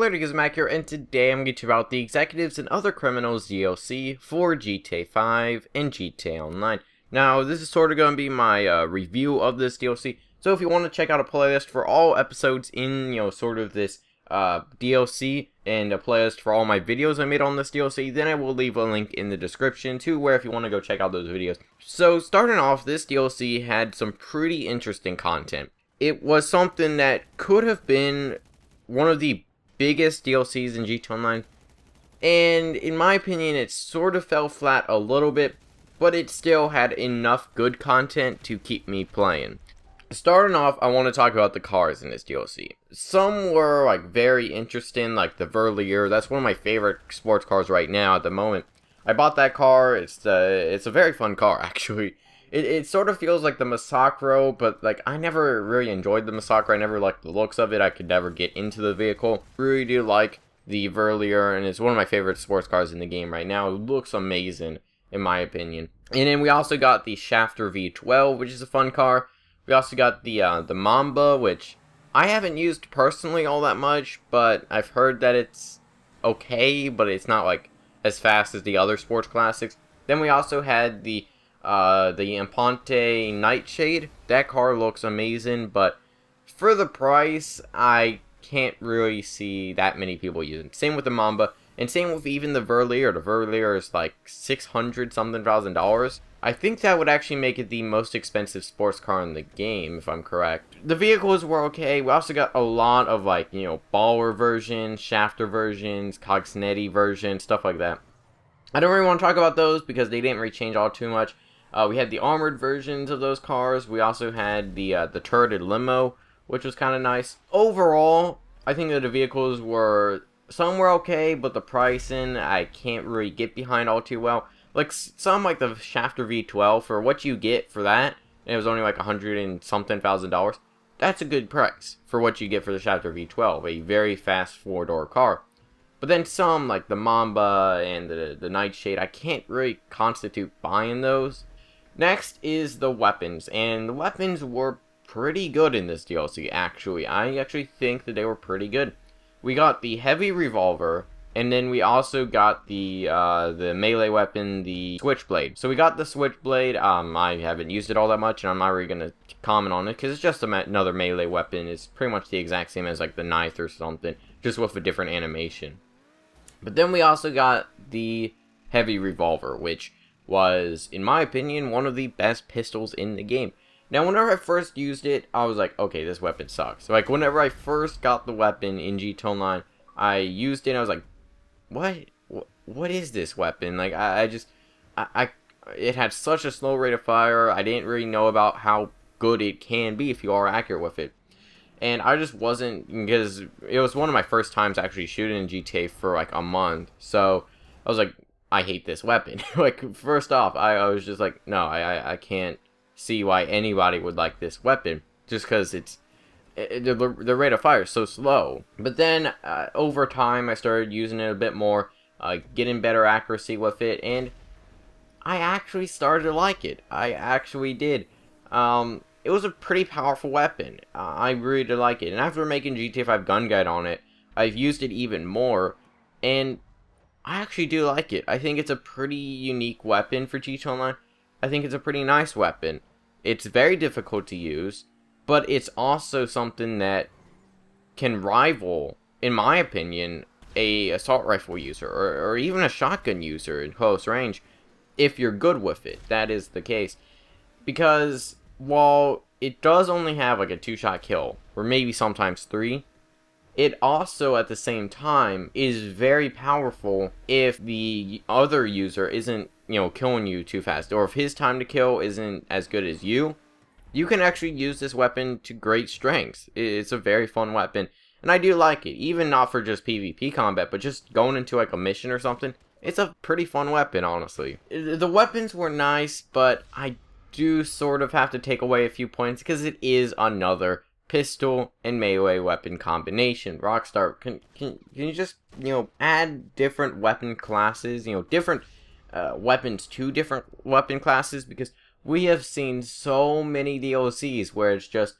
Mac here, and today I'm going to talk about the Executives and Other Criminals DLC for GTA 5 and GTA Online. Now, this is sort of going to be my review of this DLC, so if you want to check out a playlist for all episodes in, sort of this DLC, and a playlist for all my videos I made on this DLC, then I will leave a link in the description to where if you want to go check out those videos. So, starting off, this DLC had some pretty interesting content. It was something that could have been one of the biggest DLCs in GTA Online, and in my opinion it sort of fell flat a little bit, but it still had enough good content to keep me playing. Starting off, I want to talk about the cars in this DLC. Some were very interesting, like the Verlier. That's one of my favorite sports cars right now at the moment. I bought that car. It's a very fun car actually. It sort of feels like the Massacro, but I never really enjoyed the Massacro. I never liked the looks of it. I could never get into the vehicle. Really do like the Verlier, and it's one of my favorite sports cars in the game right now. It looks amazing, in my opinion. And then we also got the Shafter V12, which is a fun car. We also got the Mamba, which I haven't used personally all that much, but I've heard that it's okay, but it's not as fast as the other sports classics. Then we also had the Imponte Nightshade. That car looks amazing, but for the price, I can't really see that many people using it. Same with the Mamba, and same with even the Verlier. The Verlier is like $600 something thousand. I think that would actually make it the most expensive sports car in the game, if I'm correct. The vehicles were okay. We also got a lot of baller versions, shafter versions, Cognetti versions, stuff like that. I don't really want to talk about those because they didn't really change all too much. We had the armored versions of those cars. We also had the turreted limo, which was kind of nice. Overall, I think that the vehicles were, some were okay, but the pricing I can't really get behind all too well. Some like the Shafter V12, for what you get for that, and it was only $100 and something thousand. That's a good price for what you get for the Shafter V12, a very fast four-door car. But then some, like the Mamba and the Nightshade, I can't really constitute buying those. Next is the weapons, and the weapons were pretty good in this DLC, actually. I actually think that they were pretty good. We got the heavy revolver, and then we also got the melee weapon, the switchblade. So we got the switchblade. I haven't used it all that much, and I'm not really going to comment on it, because it's just another melee weapon. It's pretty much the exact same as the knife or something, just with a different animation. But then we also got the heavy revolver, which was, in my opinion, one of the best pistols in the game. Now, whenever I first used it, I was like, okay, this weapon sucks. Whenever I first got the weapon in GTA Online, I used it and I was like, what is this weapon? It had such a slow rate of fire. I didn't really know about how good it can be if you are accurate with it. And I just wasn't, because it was one of my first times actually shooting in GTA for a month. So I was like, I hate this weapon. First off, I was just like, no, I can't see why anybody would like this weapon, just because the rate of fire is so slow. But then over time I started using it a bit more, getting better accuracy with it, and I actually started to like it. I actually did. It was a pretty powerful weapon. I really did like it, and after making GTA 5 Gun Guide on it, I've used it even more, and I actually do like it. I think it's a pretty unique weapon for GTA Online. I think it's a pretty nice weapon. It's very difficult to use, but it's also something that can rival, in my opinion, a assault rifle user or even a shotgun user in close range, if you're good with it. That is the case. Because while it does only have a 2-shot kill, or maybe sometimes 3, it also at the same time is very powerful if the other user isn't killing you too fast, or if his time to kill isn't as good as you can actually use this weapon to great strengths. It's a very fun weapon, and I do like it, even not for just PvP combat, but just going into a mission or something. It's a pretty fun weapon, honestly. The weapons were nice, but I do sort of have to take away a few points, because it is another pistol and melee weapon combination. Rockstar, can you just add different weapon classes, different weapons to different weapon classes, because we have seen so many DLCs where it's just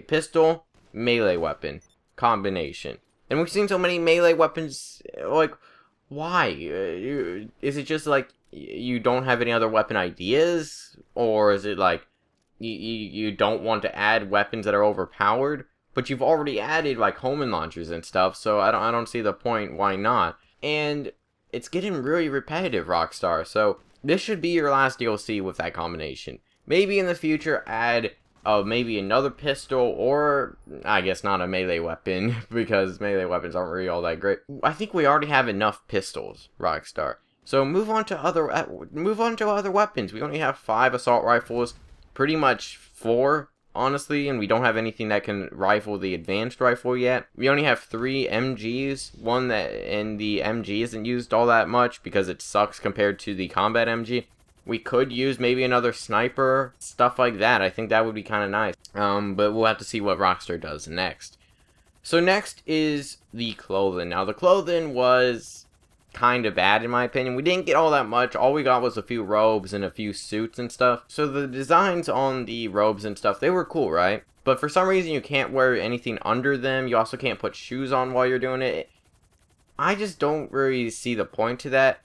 pistol, melee weapon combination, And we've seen so many melee weapons, like, why? Is it just like you don't have any other weapon ideas? Or is it like you don't want to add weapons that are overpowered? But you've already added like homing launchers and stuff, so I don't see the point. Why not? And it's getting really repetitive, Rockstar. So this should be your last DLC with that combination. Maybe in the future add maybe another pistol, or I guess not a melee weapon, because melee weapons aren't really all that great. I think we already have enough pistols, Rockstar. So move on to other weapons. We only have 5 assault rifles, pretty much 4, honestly, and we don't have anything that can rifle the advanced rifle yet. We only have 3 MGs, and the MG isn't used all that much because it sucks compared to the combat MG. We could use maybe another sniper, stuff like that. I think that would be kind of nice. But we'll have to see what Rockstar does next. So next is the clothing. Now the clothing was kind of bad in my opinion. We didn't get all that much. All we got was a few robes and a few suits and stuff. So the designs on the robes and stuff, they were cool, right? But for some reason you can't wear anything under them. You also can't put shoes on while you're doing it. I just don't really see the point to that.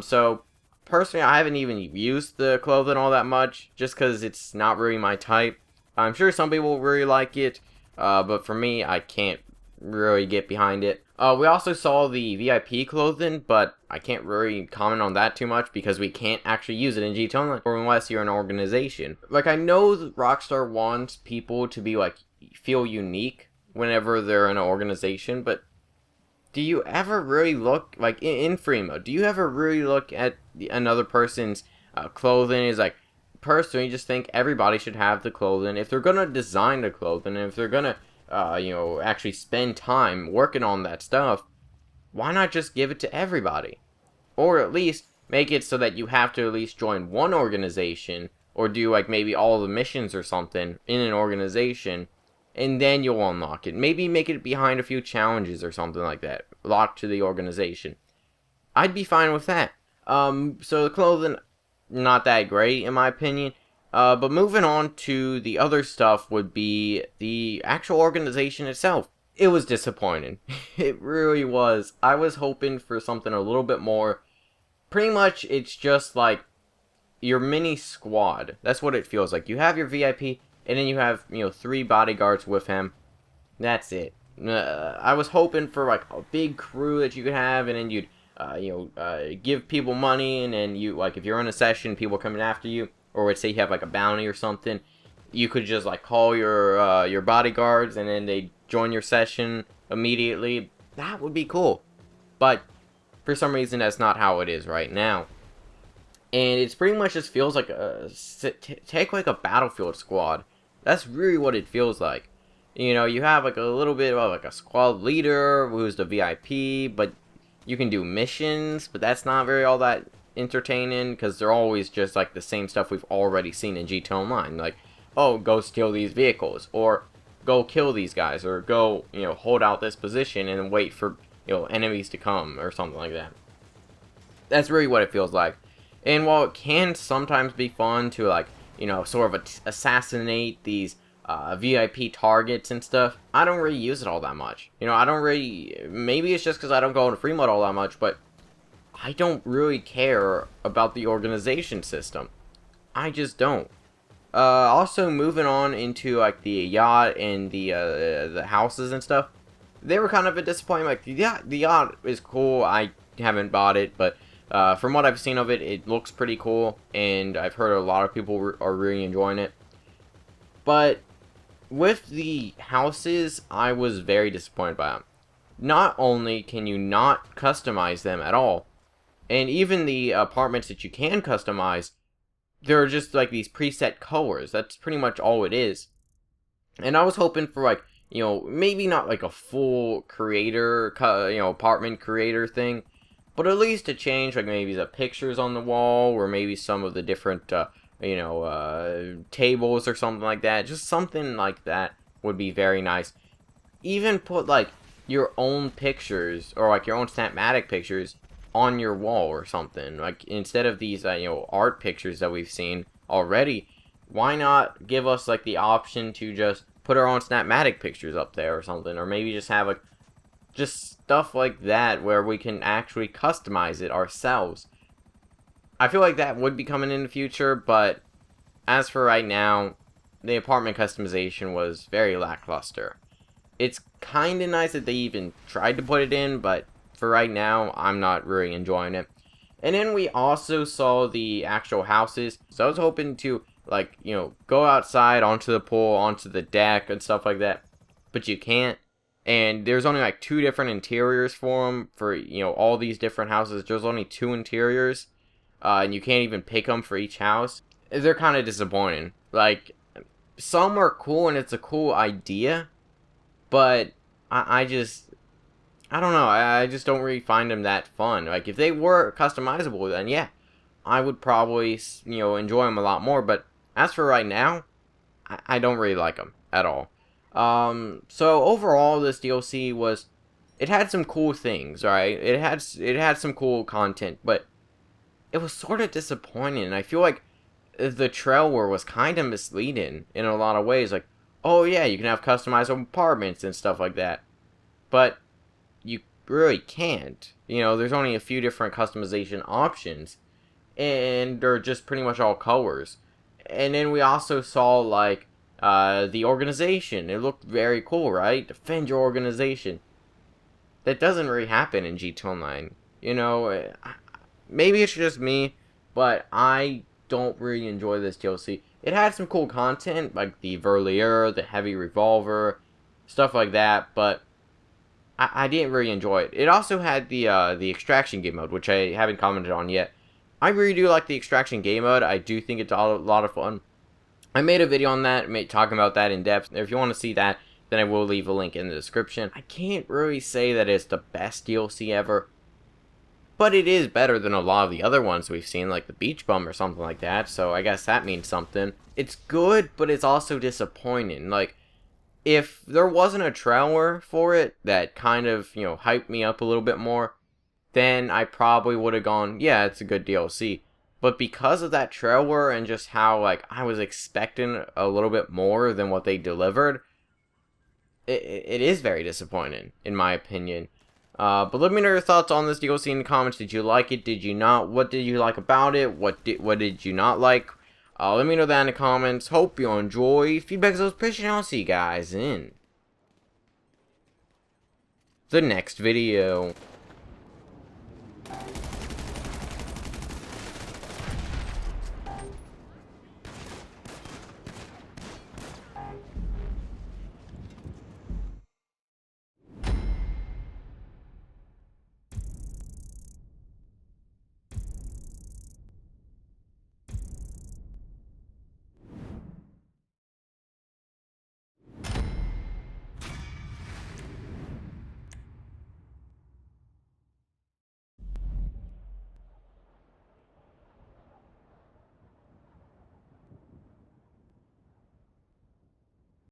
So personally, I haven't even used the clothing all that much, just because it's not really my type. I'm sure some people really like it, but for me, I can't really get behind it. We also saw the VIP clothing, but I can't really comment on that too much, because we can't actually use it in GTA Online, or unless you're an organization. Like, I know that Rockstar wants people to be, like, feel unique whenever they're in an organization, but do you ever really look, like, in free mode, do you ever really look at another person's clothing? Is like, personally, just think everybody should have the clothing. If they're gonna design the clothing, and if they're gonna, actually spend time working on that stuff, why not just give it to everybody? Or at least make it so that you have to at least join one organization, or do, like, maybe all the missions or something in an organization, and then you'll unlock it. Maybe make it behind a few challenges or something like that, locked to the organization. I'd be fine with that. So the clothing, not that great in my opinion. But moving on to the other stuff would be the actual organization itself. It was disappointing. It really was. I was hoping for something a little bit more. Pretty much, it's just like your mini squad. That's what it feels like. You have your VIP, and then you have, 3 bodyguards with him. That's it. I was hoping for, like, a big crew that you could have, and then you'd, give people money, and then you, like, if you're in a session, people coming after you, or let's say you have, like, a bounty or something, you could just, like, call your bodyguards, and then they join your session immediately. That would be cool. But for some reason, that's not how it is right now. And it's pretty much just feels like take like a Battlefield squad. That's really what it feels like. You have like a little bit of like a squad leader who's the VIP, but you can do missions, but that's not very all that entertaining, because they're always just like the same stuff we've already seen in GTA Online. Like, oh, go steal these vehicles, or go kill these guys, or go, hold out this position and wait for, enemies to come, or something like that. That's really what it feels like. And while it can sometimes be fun to, like, sort of assassinate these VIP targets and stuff, I don't really use it all that much. I don't really, maybe it's just because I don't go into free mode all that much, but I don't really care about the organization system. I just don't. Also, moving on into, like, the yacht and the houses and stuff, they were kind of a disappointment. Like, the yacht is cool. I haven't bought it, but from what I've seen of it, it looks pretty cool, and I've heard a lot of people are really enjoying it. But with the houses, I was very disappointed by them. Not only can you not customize them at all, and even the apartments that you can customize, they're just like these preset colors. That's pretty much all it is. And I was hoping for, like, maybe not like a full creator, apartment creator thing, but at least a change, like maybe the pictures on the wall, or maybe some of the different, tables or something like that. Just something like that would be very nice. Even put, like, your own pictures, or like your own Snapmatic pictures on your wall or something. Like, instead of these, art pictures that we've seen already, why not give us, like, the option to just put our own Snapmatic pictures up there or something, or maybe just have, like, just stuff like that where we can actually customize it ourselves. I feel like that would be coming in the future, but as for right now, the apartment customization was very lackluster. It's kind of nice that they even tried to put it in, but for right now, I'm not really enjoying it. And then we also saw the actual houses, so I was hoping to, like, you know, go outside onto the pool, onto the deck, and stuff like that, but you can't. And there's only like 2 different interiors for them, for, you know, all these different houses. There's only 2 interiors, and you can't even pick them for each house. They're kind of disappointing. Like, some are cool and it's a cool idea, but I don't know, I just don't really find them that fun. Like, if they were customizable, then yeah, I would probably, you know, enjoy them a lot more, but as for right now, I don't really like them at all. So overall, this DLC was, it had some cool things, right? It had some cool content, but it was sort of disappointing, and I feel like the trailer was kind of misleading in a lot of ways. Like, oh yeah, you can have customizable apartments and stuff like that, but you really can't. You know, there's only a few different customization options, and they're just pretty much all colors. And then we also saw, like, the organization. It looked very cool, right? Defend your organization. That doesn't really happen in GTA Online. You know, maybe it's just me, but I don't really enjoy this DLC. It had some cool content, like the Verlier, the heavy revolver, stuff like that, but I didn't really enjoy it. It also had the extraction game mode, which I haven't commented on yet. I really do like the extraction game mode. I do think it's a lot of fun. I made a video on that, talking about that in depth. If you want to see that, then I will leave a link in the description. I can't really say that it's the best DLC ever, but it is better than a lot of the other ones we've seen, like the Beach Bum or something like that, so I guess that means something. It's good, but it's also disappointing. Like, if there wasn't a trailer for it that kind of, you know, hyped me up a little bit more, then I probably would have gone, yeah, it's a good DLC. But because of that trailer and just how, like, I was expecting a little bit more than what they delivered, it is very disappointing, in my opinion. But let me know your thoughts on this DLC in the comments. Did you like it? Did you not? What did you like about it? What did you not like? Let me know that in the comments. Hope you enjoy. Feedback is always appreciated. I'll see you guys in the next video.